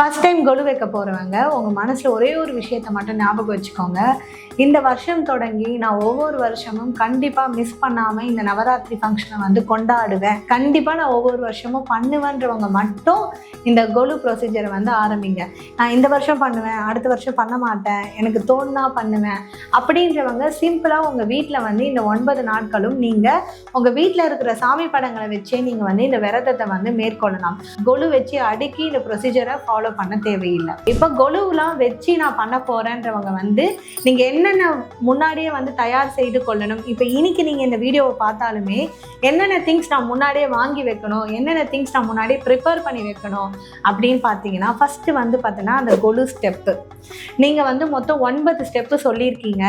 First time கொலு வைக்க போகிறவங்க உங்கள் மனசில் ஒரே ஒரு விஷயத்தை மட்டும் ஞாபகம் வச்சுக்கோங்க. இந்த வருஷம் தொடங்கி நான் ஒவ்வொரு வருஷமும் கண்டிப்பாக மிஸ் பண்ணாமல் இந்த நவராத்திரி ஃபங்க்ஷனை வந்து கொண்டாடுவேன், கண்டிப்பாக நான் ஒவ்வொரு வருஷமும் பண்ணுவேன்றவங்க மட்டும் இந்த கொலு ப்ரொசீஜரை வந்து ஆரம்பிங்க. நான் இந்த வருஷம் பண்ணுவேன், அடுத்த வருஷம் பண்ண மாட்டேன், எனக்கு தோணுனா பண்ணுவேன் அப்படின்றவங்க சிம்பிளாக உங்கள் வீட்டில் வந்து இந்த 9 நாட்களும் நீங்கள் உங்கள் வீட்டில் இருக்கிற சாமி படங்களை வச்சே நீங்கள் வந்து இந்த விரதத்தை வந்து மேற்கொள்ளலாம். கொலு வச்சு அடுக்கி இந்த ப்ரொசீஜரை ஃபாலோ பண்ண தேவையில்லை. இப்போ கொலுவெலாம் வச்சு நான் பண்ண போகிறேன்றவங்க வந்து நீங்கள் என்னென்ன முன்னாடியே வந்து தயார் செய்து கொள்ளணும். இப்போ இன்னைக்கு நீங்கள் இந்த வீடியோவை பார்த்தாலுமே என்னென்ன திங்ஸ் நான் முன்னாடியே வாங்கி வைக்கணும், என்னென்ன திங்ஸ் நான் முன்னாடியே ப்ரிப்பேர் பண்ணி வைக்கணும் அப்படின்னு பார்த்தீங்கன்னா, ஃபஸ்ட்டு வந்து பார்த்தீங்கன்னா அந்த கொலு ஸ்டெப்பு. நீங்கள் வந்து மொத்தம் 9 ஸ்டெப்பு சொல்லியிருக்கீங்க.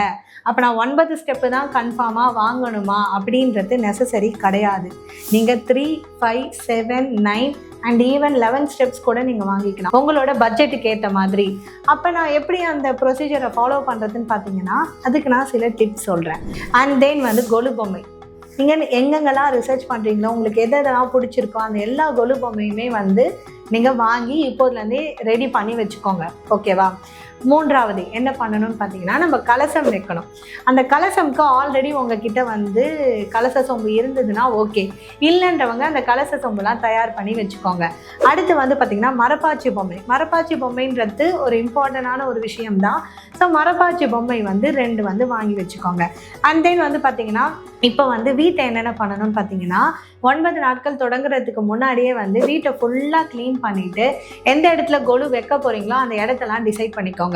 அப்போ நான் 9 ஸ்டெப்பு தான் கன்ஃபார்மாக வாங்கணுமா அப்படின்றது நெசசரி கிடையாது. நீங்கள் 3, 5, 7, 9 அண்ட் ஈவன் 11 ஸ்டெப்ஸ் கூட நீங்கள் வாங்கிக்கலாம் உங்களோட பட்ஜெட்டுக்கு ஏற்ற மாதிரி. அப்போ நான் எப்படி அந்த ப்ரொசீஜரை ஃபாலோ பண்ணுறதுன்னு பார்த்தீங்கன்னா, அதுக்கு நான் சில டிப்ஸ் சொல்கிறேன். அண்ட் தென் வந்து கொலு பொம்மை நீங்கள் எங்கெங்கெல்லாம் ரிசர்ச் பண்ணுறீங்களோ, உங்களுக்கு எதெல்லாம் பிடிச்சிருக்கோ அந்த எல்லா கொலு பொம்மையுமே வந்து நீங்கள் வாங்கி இப்போதுலேருந்தே ரெடி பண்ணி வச்சுக்கோங்க. ஓகேவா? மூன்றாவது என்ன பண்ணணும்னு பார்த்தீங்கன்னா, நம்ம கலசம் வைக்கணும். அந்த கலசம்க்கு ஆல்ரெடி உங்ககிட்ட வந்து கலச சொம்பு இருந்ததுன்னா ஓகே, இல்லைன்றவங்க அந்த கலச சொம்புலாம் தயார் பண்ணி வச்சுக்கோங்க. அடுத்து வந்து பார்த்திங்கன்னா மரப்பாச்சி பொம்மை. மரப்பாச்சி பொம்மைன்றது ஒரு இம்பார்ட்டண்டான ஒரு விஷயம்தான். ஸோ மரப்பாச்சி பொம்மை வந்து 2 வந்து வாங்கி வச்சுக்கோங்க. அண்ட் தென் வந்து பார்த்திங்கன்னா, இப்போ வந்து வீட்டை என்னென்ன பண்ணணும்னு பார்த்தீங்கன்னா, 9 நாட்கள் தொடங்குறதுக்கு முன்னாடியே வந்து வீட்டை ஃபுல்லாக க்ளீன் பண்ணிவிட்டு எந்த இடத்துல கொலு வைக்க போகிறீங்களோ அந்த இடத்தெல்லாம் டிசைட் பண்ணிக்கோங்க.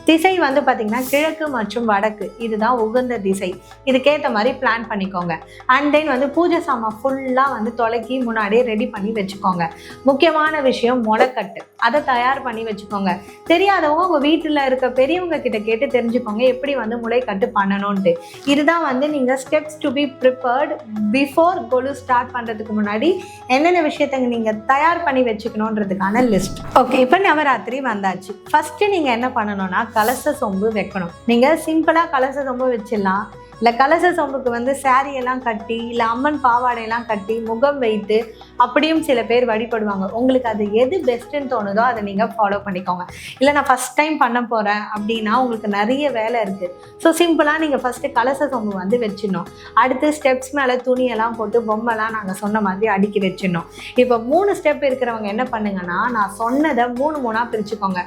திசை வந்து பார்த்திங்கன்னா கிழக்கு மற்றும் வடக்கு, இதுதான் உகந்த திசை. இதுக்கேற்ற மாதிரி பிளான் பண்ணிக்கோங்க. அண்ட் தென் வந்து பூஜை சாமான் ஃபுல்லாக வந்து தொலைக்கி முன்னாடியே ரெடி பண்ணி வச்சுக்கோங்க. முக்கியமான விஷயம் முளைக்கட்டு, அதை தயார் பண்ணி வச்சுக்கோங்க. தெரியாதவங்க உங்கள் வீட்டில் இருக்க பெரியவங்க கிட்ட கேட்டு தெரிஞ்சுக்கோங்க எப்படி வந்து முளைக்கட்டு பண்ணணும்ன்ட்டு. இதுதான் வந்து நீங்கள் steps to be prepared before Kolu start பண்ணுறதுக்கு முன்னாடி என்னென்ன விஷயத்தை நீங்கள் தயார் பண்ணி வச்சுக்கணுன்றதுக்கான லிஸ்ட். ஓகே, இப்போ நவராத்திரி வந்தாச்சு. ஃபஸ்ட்டு நீங்கள் என்ன பண்ணணும்னா கலச சொம்பு வைக்கணும். நீங்கள் சிம்பிளாக கலச சொம்பு வச்சிடலாம். இல்லை கலச சொம்புக்கு வந்து சாரியெல்லாம் கட்டி, இல்லை அம்மன் பாவாடையெல்லாம் கட்டி முகம் வைத்து அப்படியும் சில பேர் வழிபடுவாங்க. உங்களுக்கு அது எது பெஸ்ட்டுன்னு தோணுதோ அதை நீங்கள் ஃபாலோ பண்ணிக்கோங்க. இல்லை நான் ஃபஸ்ட் டைம் பண்ண போகிறேன் அப்படின்னா உங்களுக்கு நிறைய வேலை இருக்குது. ஸோ சிம்பிளாக நீங்கள் ஃபஸ்ட்டு கலச சொம்பு வந்து வச்சிடணும். அடுத்து ஸ்டெப்ஸ் மேலே துணியெல்லாம் போட்டு பொம்மைலாம் நாங்கள் சொன்ன மாதிரி அடுக்கி வச்சிடணும். இப்போ 3 ஸ்டெப் இருக்கிறவங்க என்ன பண்ணுங்கன்னா, நான் சொன்னதை 3 பிரிச்சுக்கோங்க.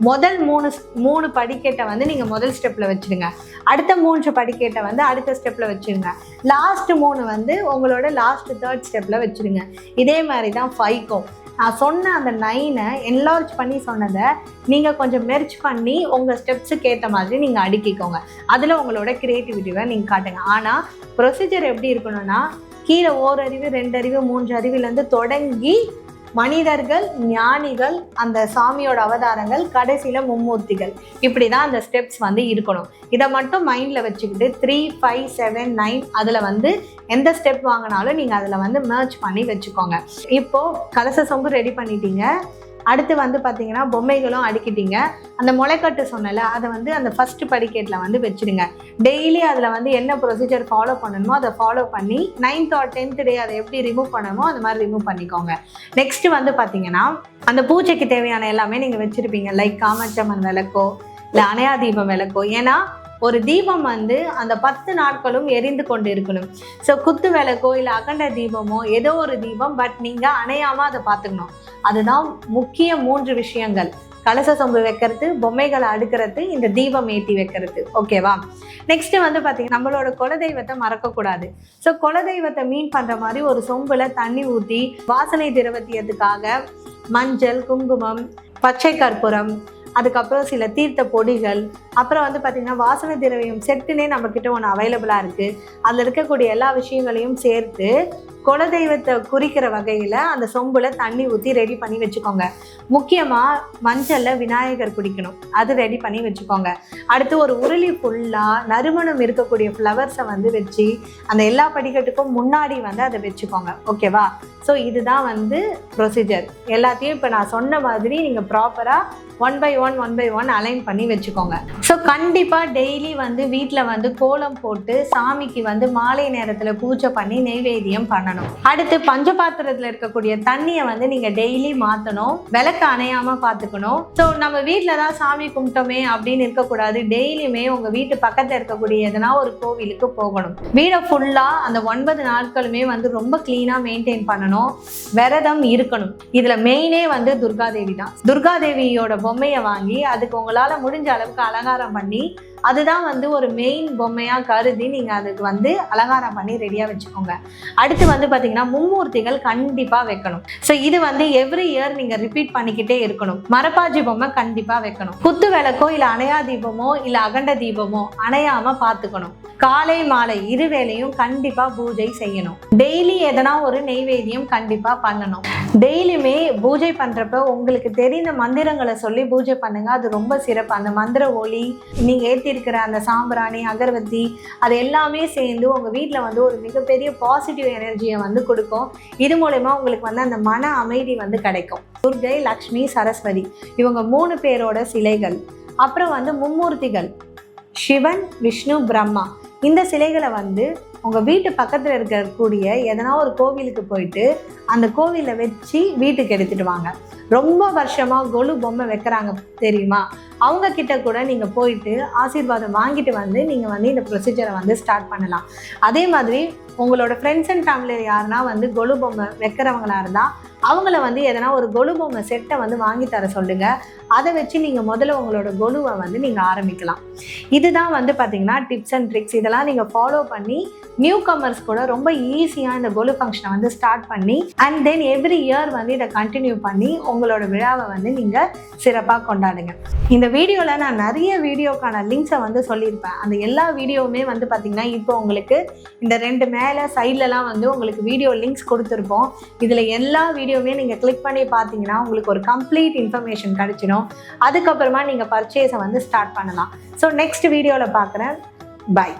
முதல் 3 படிக்கட்டை வந்து நீங்கள் முதல் ஸ்டெப்பில் வச்சுடுங்க. அடுத்த 3 படிக்கட்டை வந்து அடுத்த ஸ்டெப்பில் வச்சுருங்க. லாஸ்ட் 3 வந்து உங்களோட லாஸ்ட் 3rd ஸ்டெப்பில் வச்சுருங்க. இதே மாதிரி தான் 5க்கும் நான் சொன்ன அந்த 9 என்லார்ஜ் பண்ணி சொன்னதை நீங்கள் கொஞ்சம் மெர்ச் பண்ணி உங்கள் ஸ்டெப்ஸுக்கு ஏற்ற மாதிரி நீங்கள் அடுக்கிக்கோங்க. அதில் உங்களோட க்ரியேட்டிவிட்டியை நீங்கள் காட்டுங்க. ஆனால் ப்ரொசீஜர் எப்படி இருக்கணும்னா, கீழே 1 அறிவு 2 அறிவு 3 அறிவுலேருந்து தொடங்கி மனிதர்கள், ஞானிகள், அந்த சாமியோட அவதாரங்கள், கடைசியில் மும்மூர்த்திகள், இப்படி தான் அந்த ஸ்டெப்ஸ் வந்து இருக்கணும். இதை மட்டும் மைண்டில் வச்சுக்கிட்டு 3, 5, 7, 9 அதில் வந்து எந்த ஸ்டெப் வாங்கினாலும் நீங்கள் அதில் வந்து மெர்ச் பண்ணி வச்சுக்கோங்க. இப்போது கலச சொம்பு ரெடி பண்ணிட்டீங்க. அடுத்து வந்து பார்த்தீங்கன்னா பொம்மைகளும் அடுக்கிட்டீங்க. அந்த முளைக்கட்டு சொன்னல அதை வந்து அந்த ஃபஸ்ட்டு படிக்கட்டில் வந்து வச்சுடுங்க. டெய்லி அதில் வந்து என்ன ப்ரொசீஜர் ஃபாலோ பண்ணணுமோ அதை ஃபாலோ பண்ணி 9th or 10th டே அதை எப்படி ரிமூவ் பண்ணணுமோ அது மாதிரி ரிமூவ் பண்ணிக்கோங்க. நெக்ஸ்ட்டு வந்து பார்த்தீங்கன்னா, அந்த பூஜைக்கு தேவையான எல்லாமே நீங்கள் வச்சுருப்பீங்க. லைக் காமாட்சம்மன் விளக்கோ இல்லை அணையா தீபம் விளக்கோ. ஏன்னா ஒரு தீபம் வந்து அந்த 10 நாட்களும் எரிந்து கொண்டு இருக்கணும். ஸோ குத்து விளக்கோ இல்லை அகண்ட தீபமோ ஏதோ ஒரு தீபம், பட் நீங்கள் அணையாமல் அதை பார்த்துக்கணும். அதுதான் முக்கிய 3 விஷயங்கள். கலச சொம்பு வைக்கிறது, பொம்மைகளை அடுக்கிறது, இந்த தீபம் ஏற்றி வைக்கிறது. ஓகேவா? நெக்ஸ்ட்டு வந்து பார்த்தீங்கன்னா, நம்மளோட குலதெய்வத்தை மறக்கக்கூடாது. ஸோ குலதெய்வத்தை மீன் பண்ணுற மாதிரி ஒரு சொம்பில் தண்ணி ஊற்றி வாசனை திரவத்தியத்துக்காக மஞ்சள், குங்குமம், பச்சை கற்பூரம், அதுக்கப்புறம் சில தீர்த்த பொடிகள், அப்புறம் வந்து பார்த்திங்கன்னா வாசனை திரவியம் செட்டுனே நம்மக்கிட்ட ஒன்று அவைலபிளாக இருக்குது. அதில் இருக்கக்கூடிய எல்லா விஷயங்களையும் சேர்த்து குலதெய்வத்தை குறிக்கிற வகையில் அந்த சொம்பில் தண்ணி ஊற்றி ரெடி பண்ணி வச்சுக்கோங்க. முக்கியமாக மஞ்சளில் விநாயகர் குடிக்கணும், அது ரெடி பண்ணி வச்சுக்கோங்க. அடுத்து ஒரு உருளி ஃபுல்லாக நறுமணம் இருக்கக்கூடிய ஃப்ளவர்ஸை வந்து வச்சு அந்த எல்லா படிக்கட்டுக்கும் முன்னாடி வந்து அதை வச்சுக்கோங்க. ஓகேவா? ஸோ இதுதான் வந்து ப்ரொசீஜர். எல்லாத்தையும் இப்போ நான் சொன்ன மாதிரி நீங்கள் ப்ராப்பராக 1 by 1 அலைன் பண்ணி வச்சுக்கோங்க. ஸோ கண்டிப்பாக டெய்லி வந்து வீட்டில் வந்து கோலம் போட்டு சாமிக்கு வந்து மாலை நேரத்தில் பூஜை பண்ணி நெய்வேத்தியம் பண்ணணும். பண்ணணும். அடுத்து பஞ்சபாத்திரத்தில் இருக்கக்கூடிய தண்ணியை வந்து நீங்கள் டெய்லி மாற்றணும், விளக்கு அணையாமல் பார்த்துக்கணும். ஸோ நம்ம வீட்டில் தான் சாமி கும்பிட்டோமே அப்படின்னு இருக்கக்கூடாது. டெய்லியுமே உங்கள் வீட்டு பக்கத்தில் இருக்கக்கூடிய எதனா ஒரு கோவிலுக்கு போகணும். வீடை ஃபுல்லாக அந்த 9 நாட்களுமே வந்து ரொம்ப க்ளீனாக மெயின்டைன் பண்ணணும். விரதம் இருக்கணும். இதில் மெயினே வந்து துர்காதேவி தான். துர்காதேவியோட பொம்மையை வாங்கி அதுக்கு உங்களால் முடிஞ்ச அளவுக்கு அலங்காரம் பண்ணி, அதுதான் வந்து ஒரு மெயின் பொம்மையாக கருதி நீங்கள் அதுக்கு வந்து அலங்காரம் பண்ணி ரெடியாக வச்சுக்கோங்க. அடுத்து வந்து பார்த்தீங்கன்னா மும்மூர்த்திகள் கண்டிப்பாக வைக்கணும். ஸோ இது வந்து எவ்ரி இயர் நீங்கள் ரிப்பீட் பண்ணிக்கிட்டே இருக்கணும். மரப்பாச்சி பொம்மை கண்டிப்பாக வைக்கணும். குத்து விளக்கோ இல்லை அணையா தீபமோ இல்லை அகண்ட தீபமோ அணையாமல் பார்த்துக்கணும். காலை மாலை இருவேளையும் கண்டிப்பாக பூஜை செய்யணும். டெய்லி எதனா ஒரு நெய்வேத்தியம் கண்டிப்பாக பண்ணணும். டெய்லியுமே பூஜை பண்ணுறப்ப உங்களுக்கு தெரிந்த மந்திரங்களை சொல்லி பூஜை பண்ணுங்க. அது ரொம்ப சிறப்பு. அந்த மந்திர ஒளி, நீங்கள் ஏற்றிருக்கிற அந்த சாம்பிராணி, அகர்வத்தி, அது எல்லாமே சேர்ந்து உங்கள் வீட்டில் வந்து ஒரு மிகப்பெரிய பாசிட்டிவ் எனர்ஜியை வந்து கொடுக்கும். இது மூலமா உங்களுக்கு வந்து அந்த மன அமைதி வந்து கிடைக்கும். துர்கை, லக்ஷ்மி, சரஸ்வதி இவங்க 3 பேரோட சிலைகள். அப்புறம் வந்து மும்மூர்த்திகள் சிவன், விஷ்ணு, பிரம்மா. இந்த சிலைகளை வந்து உங்கள் வீட்டு பக்கத்தில் இருக்கக்கூடிய எதனா ஒரு கோவிலுக்கு போயிட்டு அந்த கோவிலில் வச்சு வீட்டுக்கு எடுத்துகிட்டு வாங்க. ரொம்ப வருஷமாக கொலு பொம்மை வைக்கிறாங்க தெரியுமா, அவங்க கிட்ட கூட நீங்கள் போயிட்டு ஆசீர்வாதம் வாங்கிட்டு வந்து நீங்கள் வந்து இந்த ப்ரொசீஜரை வந்து ஸ்டார்ட் பண்ணலாம். அதே மாதிரி உங்களோட ஃப்ரெண்ட்ஸ் அண்ட் ஃபேமிலியில் யாருன்னா வந்து கொலு பொம்மை வைக்கிறவங்களா இருந்தால் அவங்கள வந்து எதனா ஒரு கொலு பொம்மை செட்டை வந்து வாங்கி தர சொல்லுங்கள். அதை வச்சு நீங்கள் முதல்ல உங்களோட கொலுவை வந்து நீங்கள் ஆரம்பிக்கலாம். இதுதான் வந்து பார்த்திங்கன்னா டிப்ஸ் அண்ட் ட்ரிக்ஸ். இதெல்லாம் நீங்கள் ஃபாலோ பண்ணி நியூ கமர்ஸ் கூட ரொம்ப ஈஸியாக இந்த கொலு ஃபங்க்ஷனை வந்து ஸ்டார்ட் பண்ணி அண்ட் தென் எவ்ரி இயர் வந்து இதை கண்டினியூ பண்ணி உங்களோட விழாவை வந்து நீங்கள் சிறப்பாக கொண்டாடுங்க. இந்த வீடியோவில் நான் நிறைய வீடியோக்கான லிங்க்ஸை வந்து சொல்லியிருப்பேன். அந்த எல்லா வீடியோவுமே வந்து பார்த்திங்கன்னா இப்போ உங்களுக்கு இந்த 2 மேலே சைட்லலாம் வந்து உங்களுக்கு வீடியோ லிங்க்ஸ் கொடுத்துருப்போம். இதில் எல்லா வீடியோவுமே நீங்கள் கிளிக் பண்ணி பார்த்தீங்கன்னா உங்களுக்கு ஒரு கம்ப்ளீட் இன்ஃபர்மேஷன் கிடைச்சிடும். அதுக்கப்புறமா நீங்கள் பர்ச்சேஸை வந்து ஸ்டார்ட் பண்ணலாம். ஸோ நெக்ஸ்ட் வீடியோவில் பார்க்குறேன். பை.